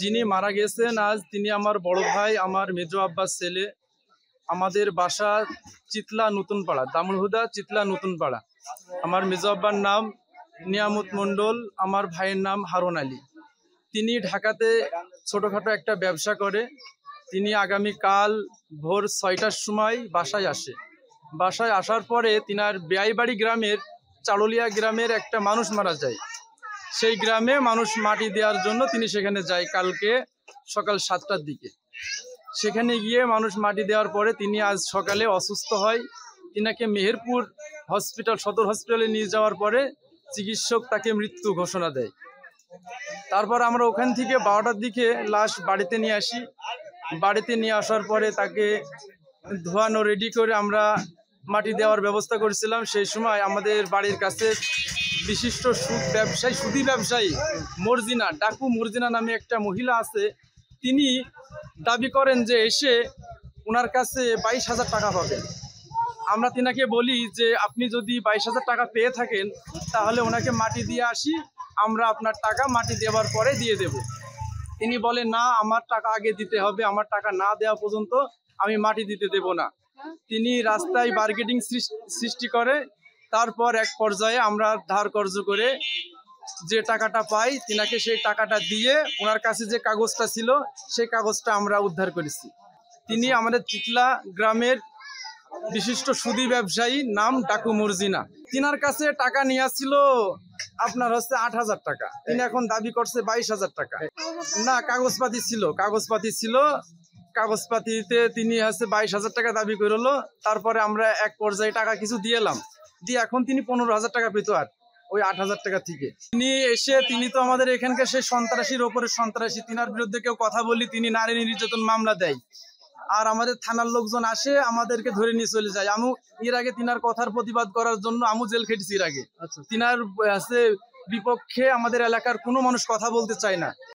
যিনি মারা গেছেন আজ তিনি আমার বড় ভাই, আমার মেজো আব্বার ছেলে। আমাদের বাসা চিতলা নতুন পাড়া, দামুড়হুদা চিতলা নতুন পাড়া। আমার মেজো আব্বার নাম নিয়ামত মণ্ডল, আমার ভাইয়ের নাম হারুন আলী। তিনি ঢাকাতে ছোটখাটো একটা ব্যবসা করে। তিনি আগামীকাল ভোর 6টার সময় বাসায় আসে। বাসায় আসার পরে তিনার বেয়াইবাড়ি গ্রামের চাললিয়া গ্রামের একটা মানুষ মারা যায়। সেই গ্রামে মানুষ মাটি দেওয়ার জন্য তিনি সেখানে যায় কালকে সকাল 7টার দিকে। সেখানে গিয়ে মানুষ মাটি দেওয়ার পরে তিনি আজ সকালে অসুস্থ হয়। তিনাকে মেহেরপুর হসপিটাল, সদর হসপিটালে নিয়ে যাওয়ার পরে চিকিৎসক তাকে মৃত্যু ঘোষণা দেয়। তারপর আমরা ওখান থেকে 12টার দিকে লাশ বাড়িতে নিয়ে আসি। বাড়িতে নিয়ে আসার পরে তাকে ধোয়ানো রেডি করে আমরা মাটি দেওয়ার ব্যবস্থা করেছিলাম। সেই সময় আমাদের বাড়ির কাছে বিশিষ্ট সুদী ব্যবসায়ী মর্জিনা, ডাকু মর্জিনা নামে একটা মহিলা আছে। তিনি দাবি করেন যে এসে ওনার কাছে 22,000 টাকা পাবেন। আমরা তিনাকে বলি যে আপনি যদি 22,000 টাকা পেয়ে থাকেন তাহলে ওনাকে মাটি দিয়ে আসি, আমরা আপনার টাকা মাটি দেওয়ার পরে দিয়ে দেব। তিনি বলেন না, আমার টাকা আগে দিতে হবে, আমার টাকা না দেওয়া পর্যন্ত আমি মাটি দিতে দেব না। তিনি রাস্তায় বার্গেনিং সৃষ্টি করে। তারপর এক পর্যায়ে আমরা ধার কর্জ করে যে টাকাটা পাই তিনাকে সেই টাকাটা দিয়ে ওনার কাছে যে কাগজটা ছিল সেই কাগজটা আমরা উদ্ধার করেছি। তিনি আমাদের চিতলা গ্রামের বিশিষ্ট সুদী ব্যবসায়ী, নাম ডাকু মর্জিনা। তিনার কাছে টাকা নিয়ে আসছিল আপনার 8,000 টাকা। তিনি এখন দাবি করছে 22,000 টাকা। না, কাগজপাতি ছিল। কাগজপাতিতে তিনি 22,000 টাকা দাবি করলো। তারপরে আমরা এক পর্যায়ে টাকা কিছু দিয়েলাম, দিয়ে এখন তিনি 15,000 টাকা পেত আর ওই 8,000 টাকা থেকে। তিনি তো আমাদের এখানকার সেই সন্ত্রাসীর ওপরে সন্ত্রাসী। তিনার বিরুদ্ধে কেউ কথা বলি তিনি নারী নির্যাতন মামলা দেয়। আর আমাদের থানার লোকজন আসে আমাদেরকে ধরে নিয়ে চলে যায়। এর আগে তিনার কথার প্রতিবাদ করার জন্য জেল খেটেছি এর আগে। তিনার বিপক্ষে আমাদের এলাকার কোনো মানুষ কথা বলতে চায় না।